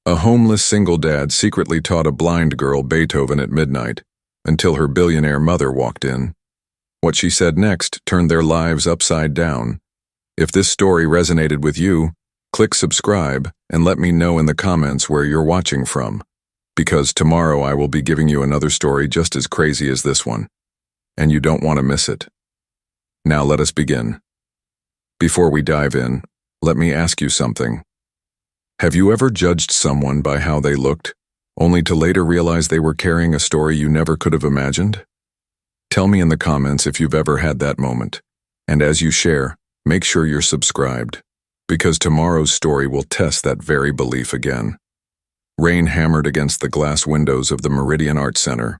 A homeless single dad secretly taught a blind girl Beethoven at midnight, until her billionaire mother walked in. What she said next turned their lives upside down. If this story resonated with you, click subscribe and let me know in the comments where you're watching from. Because tomorrow I will be giving you another story just as crazy as this one, and you don't want to miss it. Now let us begin. Before we dive in, let me ask you something. Have you ever judged someone by how they looked, only to later realize they were carrying a story you never could have imagined? Tell me in the comments if you've ever had that moment. And as you share, make sure you're subscribed, because tomorrow's story will test that very belief again. Rain hammered against the glass windows of the Meridian Arts Center.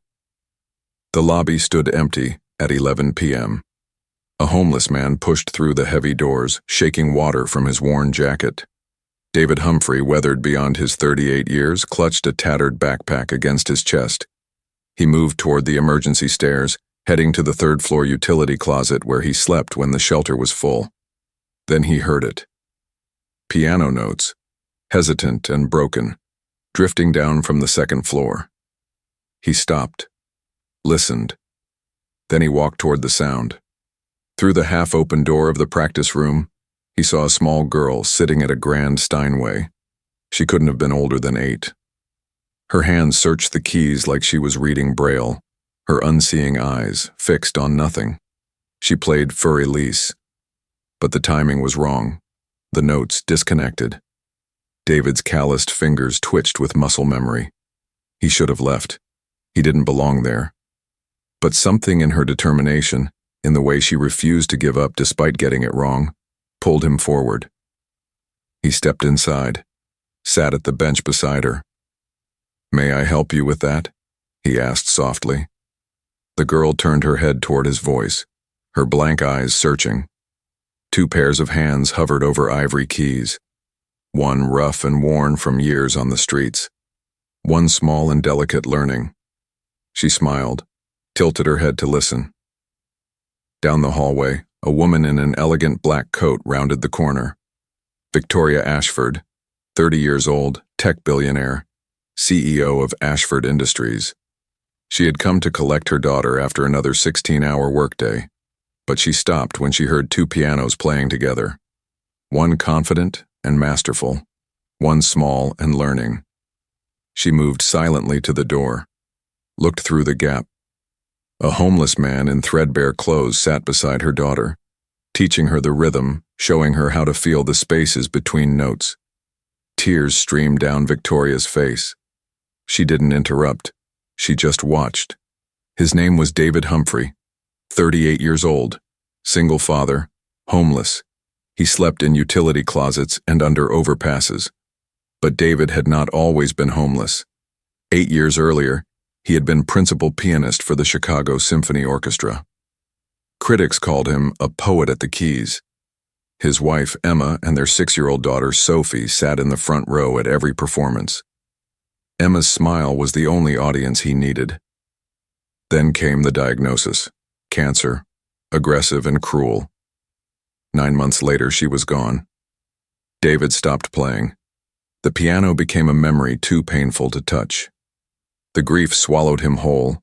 The lobby stood empty at 11 p.m. A homeless man pushed through the heavy doors, shaking water from his worn jacket. David Humphrey, weathered beyond his 38 years, clutched a tattered backpack against his chest. He moved toward the emergency stairs, heading to the third-floor utility closet where he slept when the shelter was full. Then he heard it. Piano notes, hesitant and broken, drifting down from the second floor. He stopped, listened. Then he walked toward the sound. Through the half-open door of the practice room, he saw a small girl sitting at a grand Steinway. She couldn't have been older than 8. Her hands searched the keys like she was reading Braille, her unseeing eyes fixed on nothing. She played Für Elise, but the timing was wrong, the notes disconnected. David's calloused fingers twitched with muscle memory. He should have left. He didn't belong there. But something in her determination, in the way she refused to give up despite getting it wrong, pulled him forward. He stepped inside, sat at the bench beside her. "May I help you with that?" he asked softly. The girl turned her head toward his voice, her blank eyes searching. 2 pairs of hands hovered over ivory keys, one rough and worn from years on the streets, one small and delicate learning. She smiled, tilted her head to listen. Down the hallway, a woman in an elegant black coat rounded the corner. Victoria Ashford, 30 years old, tech billionaire, CEO of Ashford Industries. She had come to collect her daughter after another 16-hour workday, but she stopped when she heard 2 pianos playing together. One confident and masterful, one small and learning. She moved silently to the door, looked through the gap. A homeless man in threadbare clothes sat beside her daughter, teaching her the rhythm, showing her how to feel the spaces between notes. Tears streamed down Victoria's face. She didn't interrupt. She just watched. His name was David Humphrey, 38 years old, single father, homeless. He slept in utility closets and under overpasses. But David had not always been homeless. 8 years earlier, he had been principal pianist for the Chicago Symphony Orchestra. Critics called him a poet at the keys. His wife, Emma, and their 6-year-old daughter, Sophie, sat in the front row at every performance. Emma's smile was the only audience he needed. Then came the diagnosis: cancer, aggressive and cruel. 9 months later, she was gone. David stopped playing. The piano became a memory too painful to touch. The grief swallowed him whole.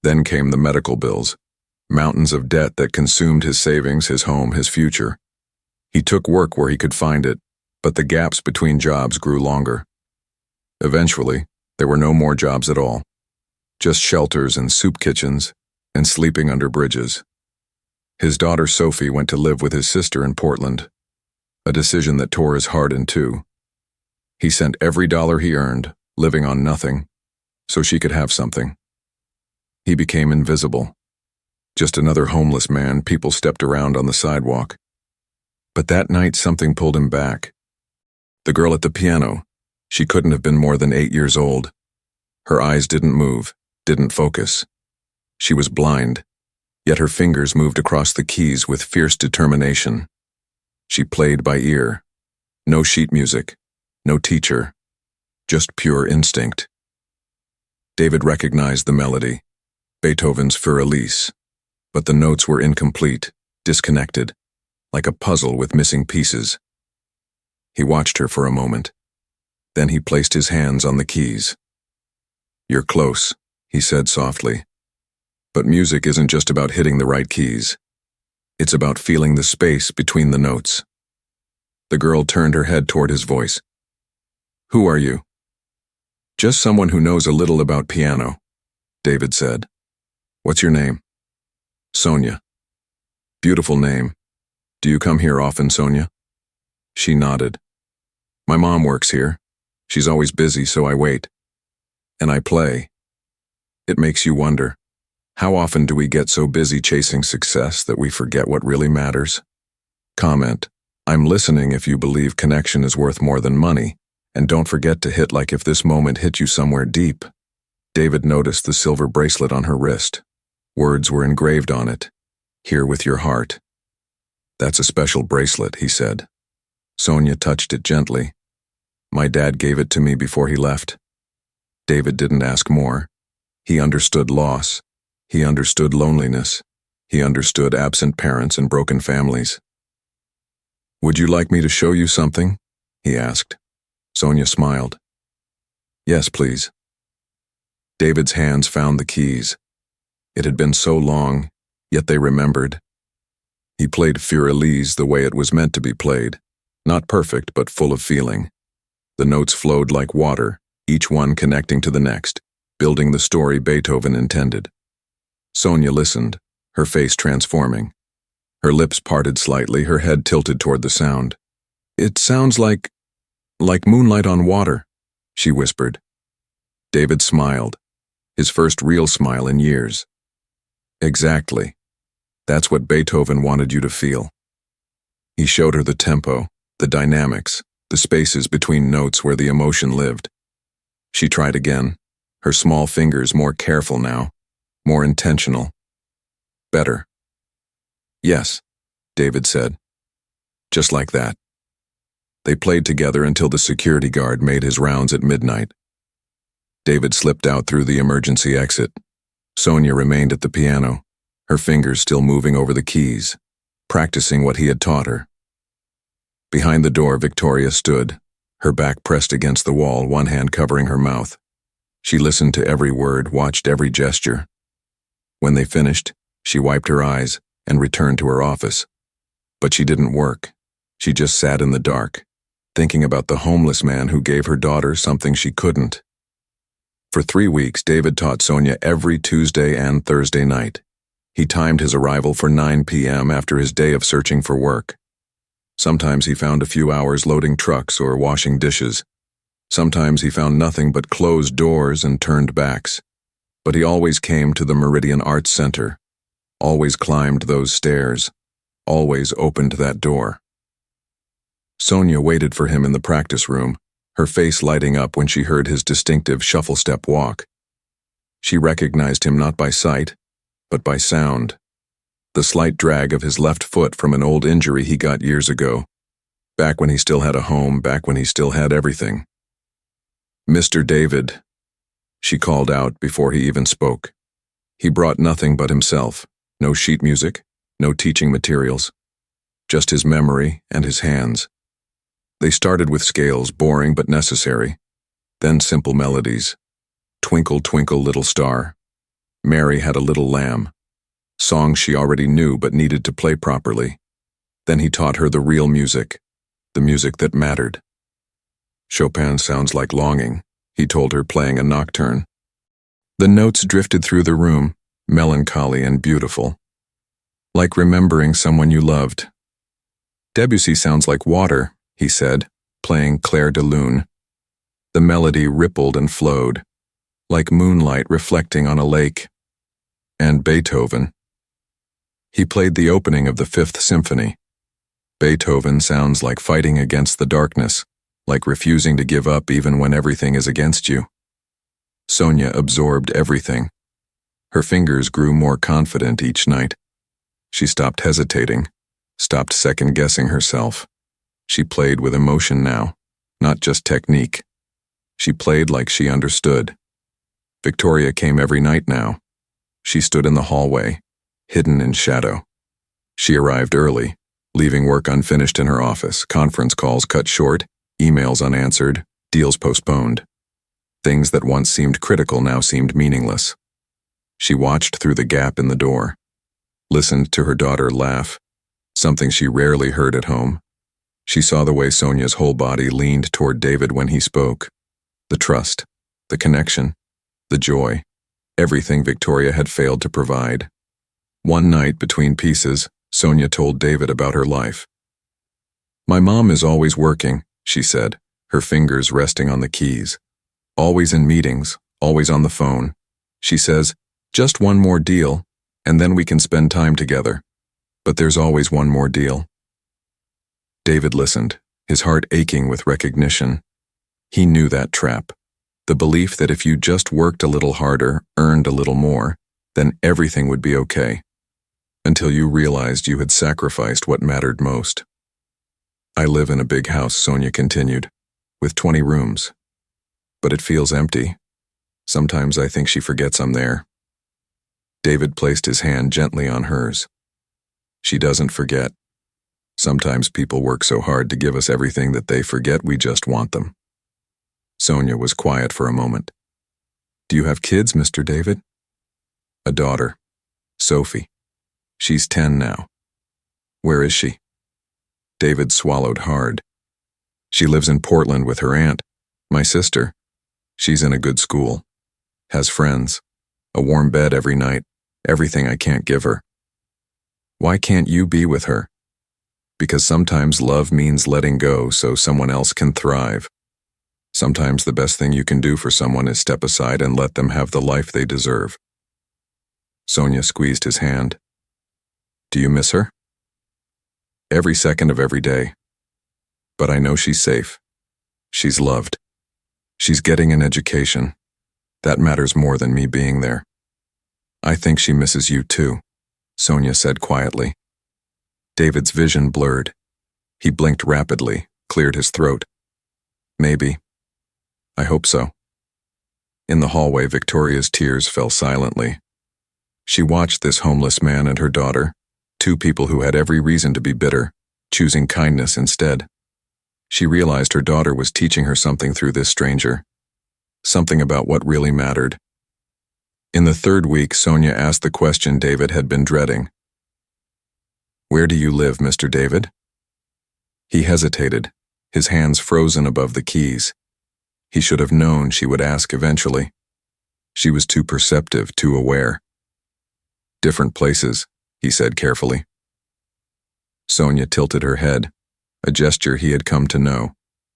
Then came the medical bills, mountains of debt that consumed his savings, his home, his future. He took work where he could find it, but the gaps between jobs grew longer. Eventually, there were no more jobs at all, just shelters and soup kitchens and sleeping under bridges. His daughter Sophie went to live with his sister in Portland, a decision that tore his heart in two. He sent every dollar he earned, living on nothing, so she could have something. He became invisible. Just another homeless man people stepped around on the sidewalk. But that night something pulled him back. The girl at the piano, she couldn't have been more than 8 years old. Her eyes didn't move, didn't focus. She was blind, yet her fingers moved across the keys with fierce determination. She played by ear. No sheet music, no teacher, just pure instinct. David recognized the melody, Beethoven's Für Elise, but the notes were incomplete, disconnected, like a puzzle with missing pieces. He watched her for a moment, Then he placed his hands on the keys. "You're close," he said softly. "But music isn't just about hitting the right keys. It's about feeling the space between the notes." The girl turned her head toward his voice. "Who are you?" "Just someone who knows a little about piano," David said. "What's your name?" "Sonia." "Beautiful name. Do you come here often, Sonia?" She nodded. "My mom works here. She's always busy, so I wait. And I play." It makes you wonder, how often do we get so busy chasing success that we forget what really matters? Comment, "I'm listening if you believe connection is worth more than money, and don't forget to hit like if this moment hit you somewhere deep." David noticed the silver bracelet on her wrist. Words were engraved on it. "Here with your heart." "That's a special bracelet," he said. Sonia touched it gently. "My dad gave it to me before he left." David didn't ask more. He understood loss. He understood loneliness. He understood absent parents and broken families. "Would you like me to show you something?" he asked. Sonia smiled. "Yes, please." David's hands found the keys. It had been so long, yet they remembered. He played Fur Elise the way it was meant to be played, not perfect but full of feeling. The notes flowed like water, each one connecting to the next, building the story Beethoven intended. Sonia listened, her face transforming. Her lips parted slightly, her head tilted toward the sound. "It sounds like moonlight on water," she whispered. David smiled, his first real smile in years. "Exactly. That's what Beethoven wanted you to feel." He showed her the tempo, the dynamics, the spaces between notes where the emotion lived. She tried again, her small fingers more careful now, more intentional. "Better." "Yes," David said. Just like that. They played together until the security guard made his rounds at midnight. David slipped out through the emergency exit. Sonia remained at the piano, her fingers still moving over the keys, practicing what he had taught her. Behind the door, Victoria stood, her back pressed against the wall, one hand covering her mouth. She listened to every word, watched every gesture. When they finished, she wiped her eyes and returned to her office. But she didn't work. She just sat in the dark, thinking about the homeless man who gave her daughter something she couldn't. For 3 weeks, David taught Sonia every Tuesday and Thursday night. He timed his arrival for 9 p.m. after his day of searching for work. Sometimes he found a few hours loading trucks or washing dishes. Sometimes he found nothing but closed doors and turned backs. But he always came to the Meridian Arts Center, always climbed those stairs, always opened that door. Sonia waited for him in the practice room, her face lighting up when she heard his distinctive shuffle-step walk. She recognized him not by sight, but by sound. The slight drag of his left foot from an old injury he got years ago, back when he still had a home, back when he still had everything. "Mr. David," she called out before he even spoke. He brought nothing but himself, no sheet music, no teaching materials, just his memory and his hands. They started with scales, boring but necessary, then simple melodies. "Twinkle, twinkle, little star." "Mary had a little lamb." Songs she already knew but needed to play properly. Then he taught her the real music, the music that mattered. "Chopin sounds like longing," he told her, playing a nocturne. The notes drifted through the room, melancholy and beautiful. "Like remembering someone you loved." "Debussy sounds like water," he said, playing Clair de Lune. The melody rippled and flowed, like moonlight reflecting on a lake. And Beethoven. He played the opening of the Fifth Symphony. Beethoven sounds like fighting against the darkness, like refusing to give up even when everything is against you. Sonia absorbed everything. Her fingers grew more confident each night. She stopped hesitating, stopped second-guessing herself. She played with emotion now, not just technique. She played like she understood. Victoria came every night now. She stood in the hallway, hidden in shadow. She arrived early, leaving work unfinished in her office, conference calls cut short, emails unanswered, Deals postponed. Things that once seemed critical now seemed meaningless. She watched through the gap in the door, listened to her daughter laugh, something she rarely heard at home. She saw the way Sonia's whole body leaned toward David when he spoke. The trust, the connection, the joy, everything Victoria had failed to provide. One night, between pieces, Sonia told David about her life. "My mom is always working," she said, her fingers resting on the keys. "Always in meetings, always on the phone. She says, 'Just one more deal, and then we can spend time together.' But there's always one more deal." David listened, his heart aching with recognition. He knew that trap, the belief that if you just worked a little harder, earned a little more, then everything would be okay. Until you realized you had sacrificed what mattered most. "I live in a big house," Sonia continued, "with 20 rooms. But it feels empty. Sometimes I think she forgets I'm there." David placed his hand gently on hers. "She doesn't forget. Sometimes people work so hard to give us everything that they forget we just want them." Sonia was quiet for a moment. "Do you have kids, Mr. David?" "A daughter, Sophie. She's 10 now." "Where is she?" David swallowed hard. "She lives in Portland with her aunt, my sister. She's in a good school, has friends, a warm bed every night, everything I can't give her." "Why can't you be with her?" "Because sometimes love means letting go so someone else can thrive. Sometimes the best thing you can do for someone is step aside and let them have the life they deserve." Sonia squeezed his hand. "Do you miss her?" "Every second of every day. But I know she's safe. She's loved. She's getting an education. That matters more than me being there." "I think she misses you too," Sonia said quietly. David's vision blurred. He blinked rapidly, cleared his throat. "Maybe. I hope so." In the hallway, Victoria's tears fell silently. She watched this homeless man and her daughter, two people who had every reason to be bitter, choosing kindness instead. She realized her daughter was teaching her something through this stranger, something about what really mattered. In the third week, Sonia asked the question David had been dreading. "Where do you live, Mr. David?" He hesitated, his hands frozen above the keys. He should have known she would ask eventually. She was too perceptive, too aware. "Different places," he said carefully. Sonia tilted her head, a gesture he had come to know.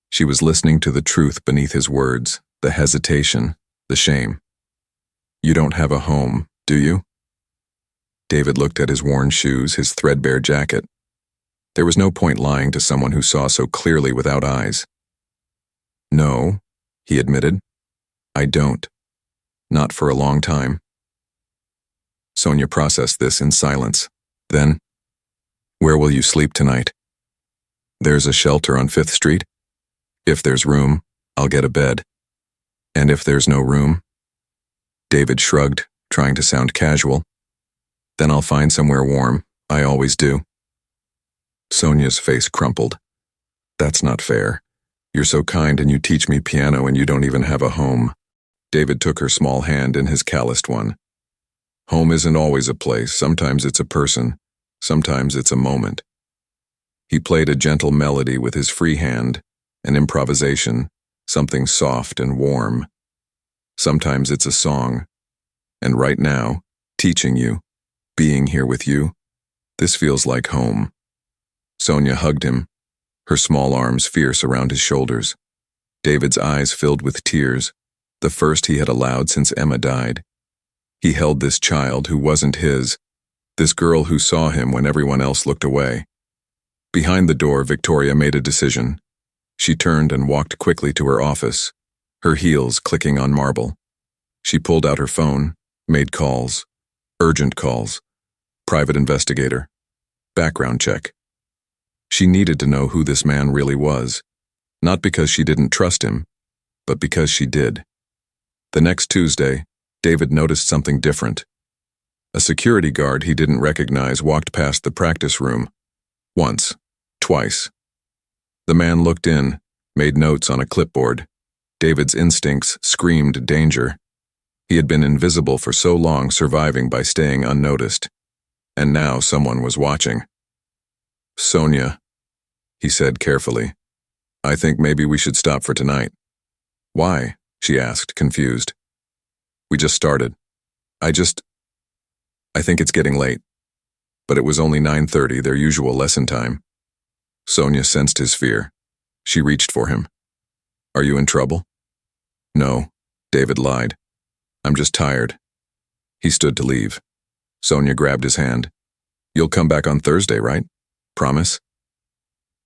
She was listening to the truth beneath his words, the hesitation, the shame. "You don't have a home, do you?" David looked at his worn shoes, his threadbare jacket. There was no point lying to someone who saw so clearly without eyes. "No," he admitted. "I don't. Not for a long time." Sonia processed this in silence. Then, "Where will you sleep tonight?" "There's a shelter on 5th Street. If there's room, I'll get a bed. And if there's no room?" David shrugged, trying to sound casual. "Then I'll find somewhere warm. I always do." Sonia's face crumpled. "That's not fair. You're so kind and you teach me piano and you don't even have a home." David took her small hand in his calloused one. "Home isn't always a place. Sometimes it's a person. Sometimes it's a moment." He played a gentle melody with his free hand, an improvisation, something soft and warm. "Sometimes it's a song. And right now, teaching you, being here with you, this feels like home." Sonia hugged him, her small arms fierce around his shoulders. David's eyes filled with tears, the first he had allowed since Emma died. He held this child who wasn't his, this girl who saw him when everyone else looked away. Behind the door, Victoria made a decision. She turned and walked quickly to her office, her heels clicking on marble. She pulled out her phone, made calls, urgent calls, private investigator, background check. She needed to know who this man really was, not because she didn't trust him, but because she did. The next Tuesday, David noticed something different. A security guard he didn't recognize walked past the practice room. Once, twice. The man looked in, made notes on a clipboard, David's instincts screamed danger. He had been invisible for so long, surviving by staying unnoticed. And now someone was watching. "Sonia," he said carefully, "I think maybe we should stop for tonight." "Why?" she asked, confused. "We just started. I think it's getting late." But it was only 9:30, their usual lesson time. Sonia sensed his fear. She reached for him. "Are you in trouble?" "No," David lied. "I'm just tired." He stood to leave. Sonia grabbed his hand. "You'll come back on Thursday, right? Promise?"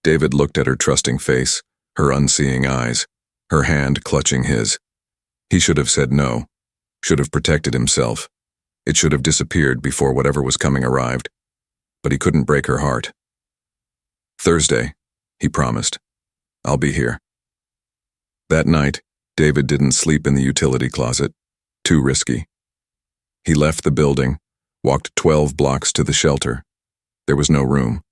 David looked at her trusting face, her unseeing eyes, her hand clutching his. He should have said no, should have protected himself. It should have disappeared before whatever was coming arrived. But he couldn't break her heart. "Thursday," he promised. "I'll be here." That night, David didn't sleep in the utility closet. Too risky. He left the building, walked 12 blocks to the shelter. There was no room.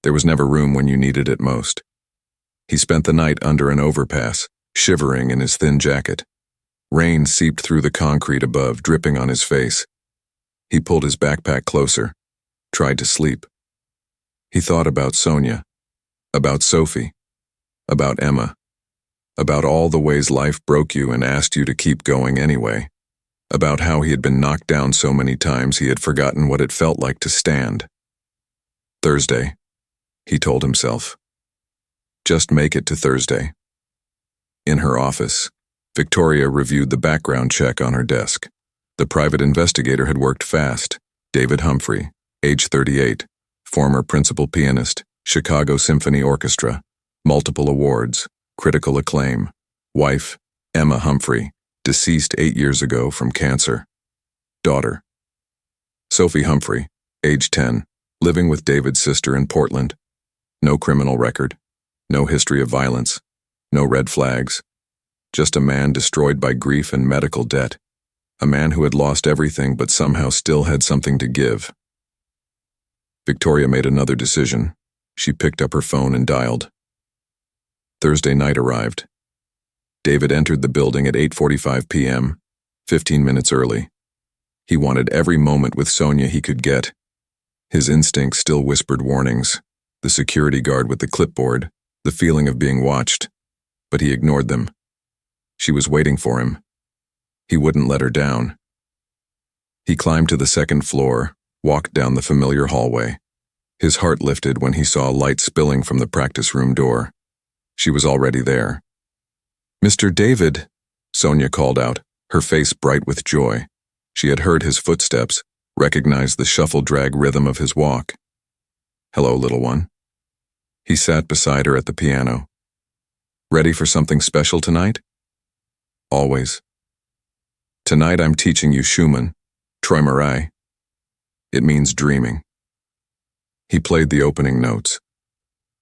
There was never room when you needed it most. He spent the night under an overpass, shivering in his thin jacket. Rain seeped through the concrete above, dripping on his face. He pulled his backpack closer, tried to sleep. He thought about Sonia, about Sophie, about Emma, about all the ways life broke you and asked you to keep going anyway, about how he had been knocked down so many times he had forgotten what it felt like to stand. Thursday, he told himself. Just make it to Thursday. In her office, Victoria reviewed the background check on her desk. The private investigator had worked fast. David Humphrey, age 38, former principal pianist, Chicago Symphony Orchestra, multiple awards, critical acclaim. Wife, Emma Humphrey, deceased 8 years ago from cancer. Daughter, Sophie Humphrey, age 10, living with David's sister in Portland. No criminal record, no history of violence, no red flags. Just a man destroyed by grief and medical debt. A man who had lost everything but somehow still had something to give. Victoria made another decision. She picked up her phone and dialed. Thursday night arrived. David entered the building at 8:45 p.m., 15 minutes early. He wanted every moment with Sonia he could get. His instincts still whispered warnings, the security guard with the clipboard, the feeling of being watched, but he ignored them. She was waiting for him. He wouldn't let her down. He climbed to the second floor, walked down the familiar hallway. His heart lifted when he saw light spilling from the practice room door. She was already there. "Mr. David," Sonia called out, her face bright with joy. She had heard his footsteps, recognized the shuffle-drag rhythm of his walk. "Hello, little one." He sat beside her at the piano. "Ready for something special tonight?" "Always." "Tonight I'm teaching you Schumann, Träumerei. It means dreaming." He played the opening notes.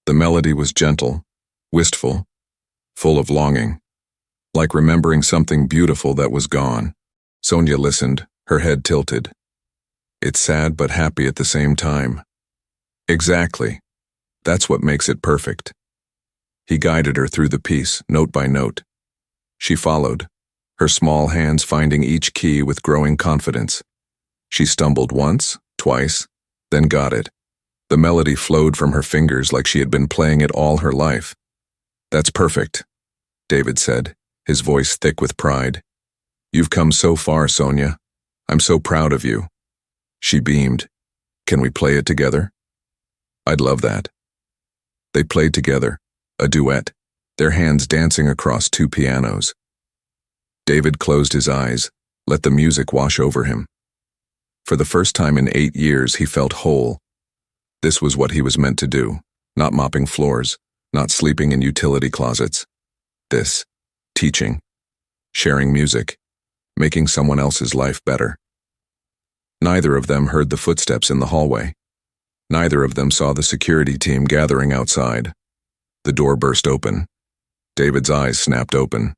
The melody was gentle, wistful, full of longing, like remembering something beautiful that was gone. Sonia listened, her head tilted. It's sad but happy at the same time. Exactly. That's what makes it perfect. He guided her through the piece, note by note. She followed, her small hands finding each key with growing confidence. She stumbled once, twice, then got it. The melody flowed from her fingers like she had been playing it all her life. "That's perfect," David said, his voice thick with pride. "You've come so far, Sonia. I'm so proud of you." She beamed. "Can we play it together?" "I'd love that." They played together, a duet, their hands dancing across two pianos. David closed his eyes, let the music wash over him. For the first time in 8 years, he felt whole. This was what he was meant to do, not mopping floors, not sleeping in utility closets. This, teaching, sharing music, making someone else's life better. Neither of them heard the footsteps in the hallway. Neither of them saw the security team gathering outside. The door burst open. David's eyes snapped open.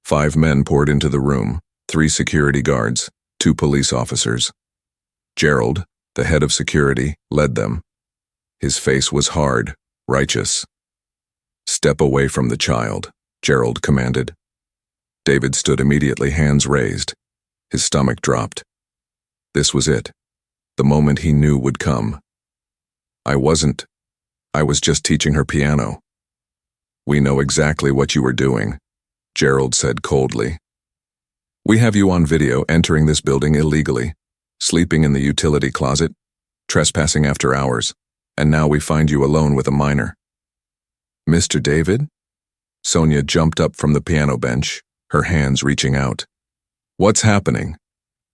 5 men poured into the room, 3 security guards, 2 police officers. Gerald, the head of security, led them. His face was hard, righteous. "Step away from the child," Gerald commanded. David stood immediately, hands raised. His stomach dropped. This was it. The moment he knew would come. I was just teaching her piano. We know exactly what you were doing, Gerald said coldly. We have you on video entering this building illegally, sleeping in the utility closet, trespassing after hours, and now we find you alone with a minor. Mr. David? Sonia jumped up from the piano bench, her hands reaching out. What's happening?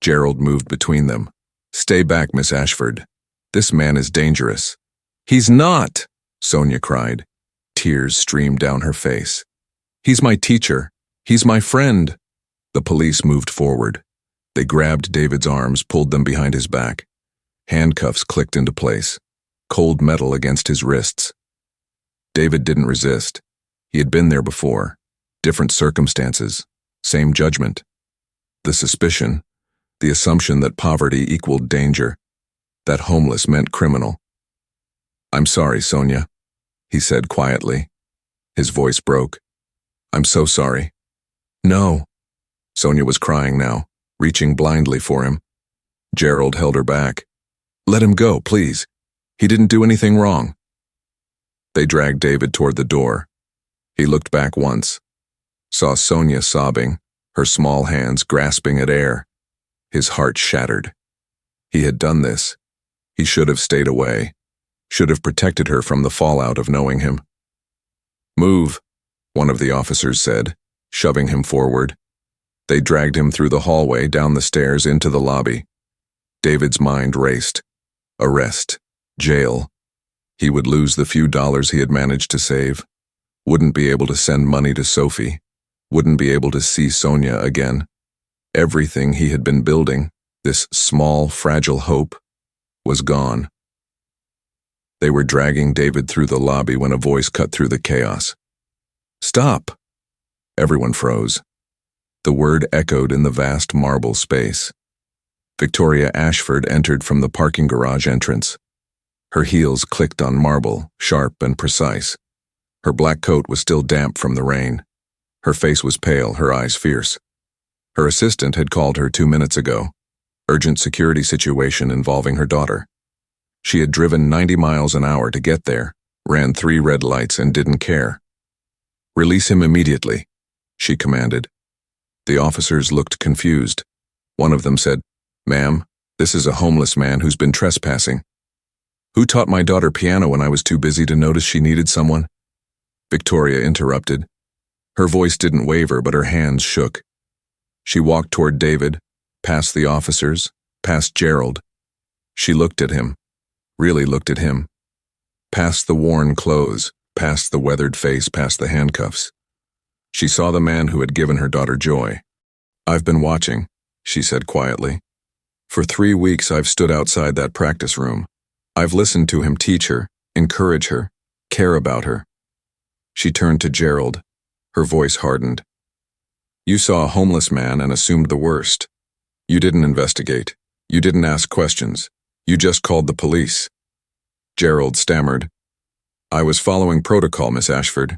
Gerald moved between them. Stay back, Miss Ashford. This man is dangerous. He's not, Sonia cried. Tears streamed down her face. He's my teacher. He's my friend. The police moved forward. They grabbed David's arms, pulled them behind his back. Handcuffs clicked into place, cold metal against his wrists. David didn't resist. He had been there before. Different circumstances, same judgment. The suspicion, the assumption that poverty equaled danger, that homeless meant criminal. I'm sorry, Sonia, he said quietly. His voice broke. I'm so sorry. No. Sonia was crying now, reaching blindly for him. Gerald held her back. Let him go, please. He didn't do anything wrong. They dragged David toward the door. He looked back once, saw Sonia sobbing, her small hands grasping at air. His heart shattered. He had done this. He should have stayed away, should have protected her from the fallout of knowing him. Move, one of the officers said, shoving him forward. They dragged him through the hallway, down the stairs, into the lobby. David's mind raced. Arrest. Jail. He would lose the few dollars he had managed to save. Wouldn't be able to send money to Sophie. Wouldn't be able to see Sonia again. Everything he had been building, this small, fragile hope, was gone. They were dragging David through the lobby when a voice cut through the chaos. Stop! Everyone froze. The word echoed in the vast marble space. Victoria Ashford entered from the parking garage entrance. Her heels clicked on marble, sharp and precise. Her black coat was still damp from the rain. Her face was pale, her eyes fierce. Her assistant had called her 2 minutes ago. Urgent security situation involving her daughter. She had driven 90 miles an hour to get there, ran 3 red lights and didn't care. Release him immediately, she commanded. The officers looked confused. One of them said, Ma'am, this is a homeless man who's been trespassing. Who taught my daughter piano when I was too busy to notice she needed someone? Victoria interrupted. Her voice didn't waver, but her hands shook. She walked toward David, past the officers, past Gerald. She looked at him, really looked at him. Past the worn clothes, past the weathered face, past the handcuffs. She saw the man who had given her daughter joy. I've been watching, she said quietly. For 3 weeks I've stood outside that practice room. I've listened to him teach her, encourage her, care about her. She turned to Gerald. Her voice hardened. You saw a homeless man and assumed the worst. You didn't investigate. You didn't ask questions. You just called the police. Gerald stammered. I was following protocol, Miss Ashford.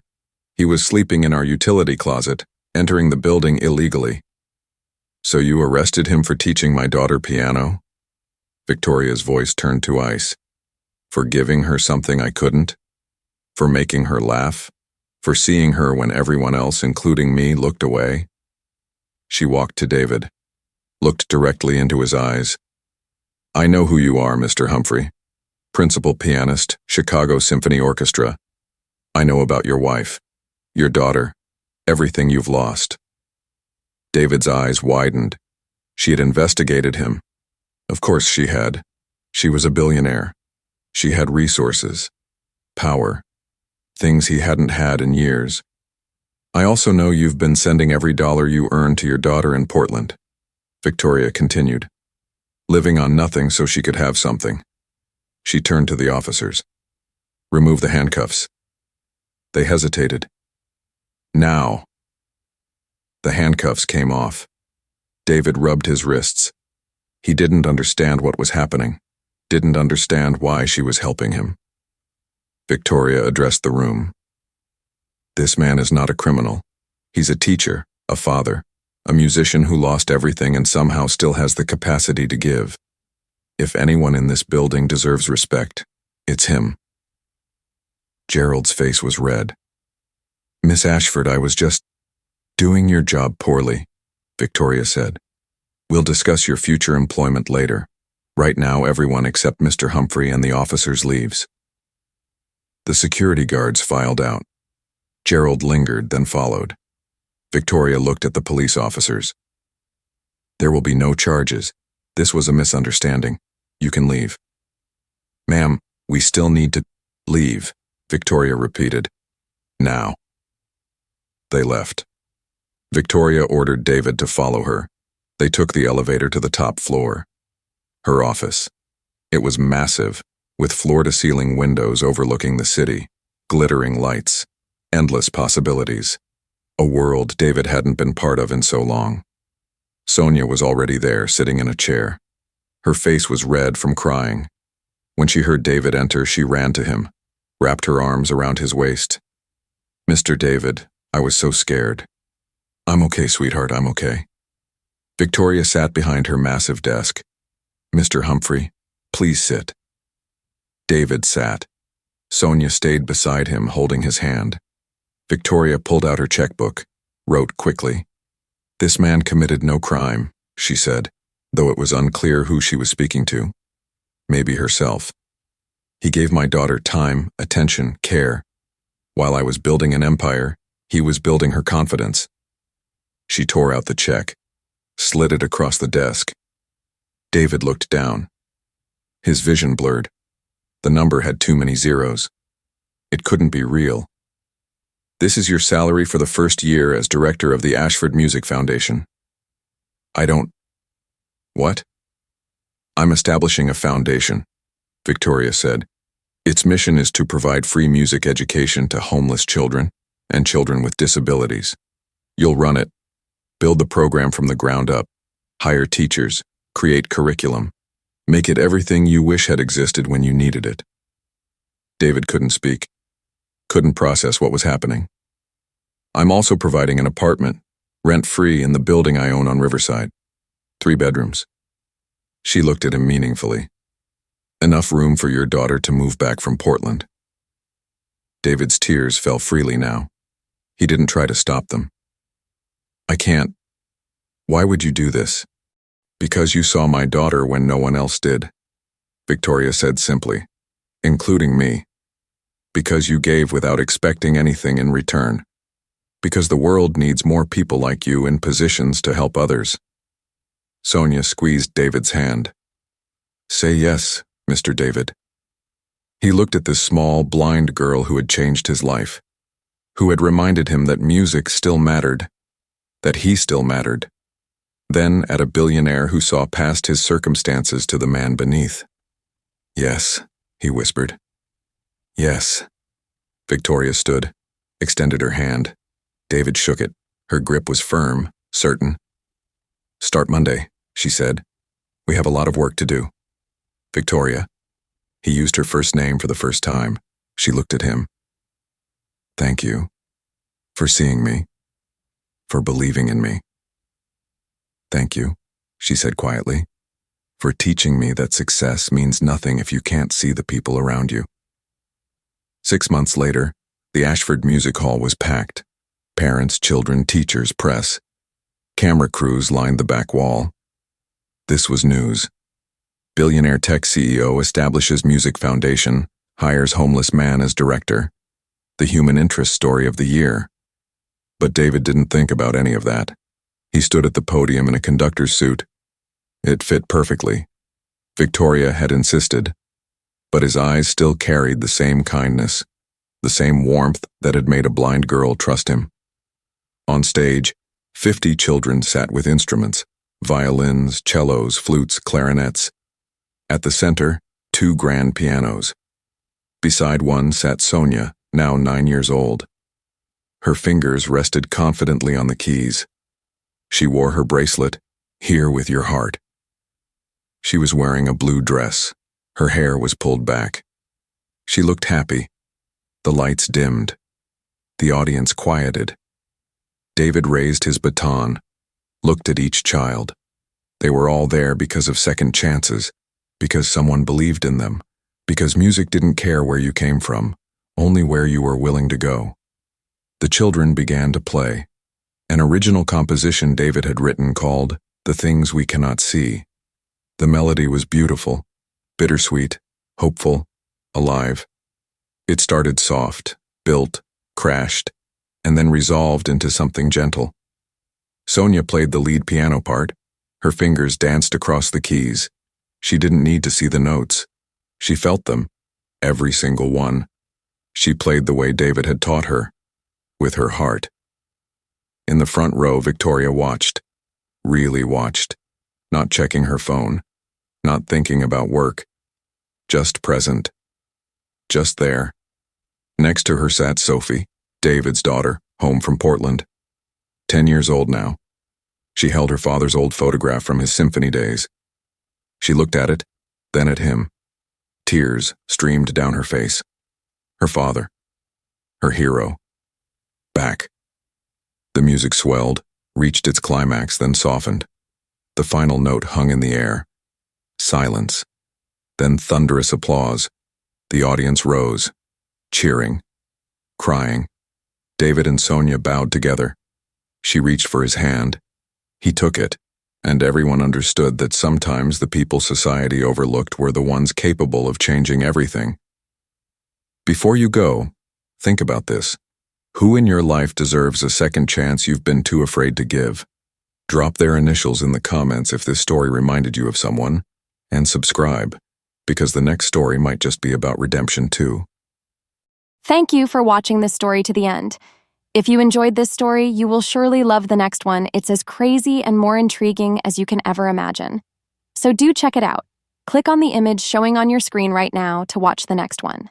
He was sleeping in our utility closet, entering the building illegally. So you arrested him for teaching my daughter piano? Victoria's voice turned to ice. For giving her something I couldn't? For making her laugh? For seeing her when everyone else, including me, looked away? She walked to David, looked directly into his eyes. I know who you are, Mr. Humphrey. Principal pianist, Chicago Symphony Orchestra. I know about your wife, your daughter, everything you've lost. David's eyes widened. She had investigated him. Of course she had. She was a billionaire. She had resources, power, things he hadn't had in years. I also know you've been sending every dollar you earn to your daughter in Portland, Victoria continued, living on nothing so she could have something. She turned to the officers. Remove the handcuffs. They hesitated. Now. The handcuffs came off. David rubbed his wrists. He didn't understand what was happening, didn't understand why she was helping him. Victoria addressed the room. This man is not a criminal. He's a teacher, A father, a musician who lost everything and somehow still has the capacity to give. If anyone in this building deserves respect, it's him. Gerald's face was red. Miss Ashford, I was just doing your job poorly, Victoria said. We'll discuss your future employment later. Right now, everyone except Mr. Humphrey and the officers leaves. The security guards filed out. Gerald lingered, then followed. Victoria looked at the police officers. There will be no charges. This was a misunderstanding. You can leave. Ma'am, we still need to leave, Victoria repeated. Now. They left. Victoria ordered David to follow her. They took the elevator to the top floor. Her office. It was massive, with floor-to-ceiling windows overlooking the city, glittering lights, endless possibilities. A world David hadn't been part of in so long. Sonia was already there, sitting in a chair. Her face was red from crying. When she heard David enter, she ran to him, wrapped her arms around his waist. Mr. David, I was so scared. I'm okay, sweetheart, I'm okay. Victoria sat behind her massive desk. Mr. Humphrey, please sit. David sat. Sonia stayed beside him, holding his hand. Victoria pulled out her checkbook, wrote quickly. This man committed no crime, she said, though it was unclear who she was speaking to. Maybe herself. He gave my daughter time, attention, care. While I was building an empire, he was building her confidence. She tore out the check, slid it across the desk. David looked down. His vision blurred. The number had too many zeros. It couldn't be real. This is your salary for the first year as director of the Ashford Music Foundation. I don't... What? I'm establishing a foundation, Victoria said. Its mission is to provide free music education to homeless children and children with disabilities. You'll run it, build the program from the ground up, hire teachers, create curriculum, make it everything you wish had existed when you needed it. David couldn't speak, couldn't process what was happening. I'm also providing an apartment, rent-free, in the building I own on Riverside. 3 bedrooms. She looked at him meaningfully. Enough room for your daughter to move back from Portland. David's tears fell freely now. He didn't try to stop them. I can't. Why would you do this? Because you saw my daughter when no one else did, Victoria said simply, including me. Because you gave without expecting anything in return. Because the world needs more people like you in positions to help others. Sonia squeezed David's hand. Say yes, Mr. David. He looked at this small, blind girl who had changed his life, who had reminded him that music still mattered, that he still mattered. Then at a billionaire who saw past his circumstances to the man beneath. Yes, he whispered. Yes. Victoria stood, extended her hand. David shook it. Her grip was firm, certain. Start Monday, she said. We have a lot of work to do. Victoria. He used her first name for the first time. She looked at him. Thank you. For seeing me. For believing in me. Thank you, she said quietly. For teaching me that success means nothing if you can't see the people around you. 6 months later, the Ashford Music Hall was packed. Parents, children, teachers, press. Camera crews lined the back wall. This was news. Billionaire tech CEO establishes music foundation, hires homeless man as director. The human interest story of the year. But David didn't think about any of that. He stood at the podium in a conductor's suit. It fit perfectly. Victoria had insisted. But his eyes still carried the same kindness, the same warmth that had made a blind girl trust him. On stage, 50 children sat with instruments, violins, cellos, flutes, clarinets. At the center, 2 grand pianos. Beside one sat Sonia, now 9 years old. Her fingers rested confidently on the keys. She wore her bracelet, "Here with your heart." She was wearing a blue dress. Her hair was pulled back. She looked happy. The lights dimmed. The audience quieted. David raised his baton, looked at each child. They were all there because of second chances, because someone believed in them, because music didn't care where you came from, only where you were willing to go. The children began to play. An original composition David had written called "The Things We Cannot See." The melody was beautiful, bittersweet, hopeful, alive. It started soft, built, crashed, and then resolved into something gentle. Sonia played the lead piano part. Her fingers danced across the keys. She didn't need to see the notes. She felt them, every single one. She played the way David had taught her, with her heart. In the front row, Victoria watched, really watched, not checking her phone, not thinking about work, just present, just there. Next to her sat Sophie, David's daughter, home from Portland. 10 years old now. She held her father's old photograph from his symphony days. She looked at it, then at him. Tears streamed down her face. Her father, her hero, back. The music swelled, reached its climax, then softened. The final note hung in the air. Silence. Then thunderous applause. The audience rose, cheering, crying. David and Sonia bowed together. She reached for his hand. He took it, and everyone understood that sometimes the people society overlooked were the ones capable of changing everything. Before you go, think about this. Who in your life deserves a second chance you've been too afraid to give? Drop their initials in the comments if this story reminded you of someone, and subscribe, because the next story might just be about redemption too. Thank you for watching this story to the end. If you enjoyed this story, you will surely love the next one. It's as crazy and more intriguing as you can ever imagine. So do check it out. Click on the image showing on your screen right now to watch the next one.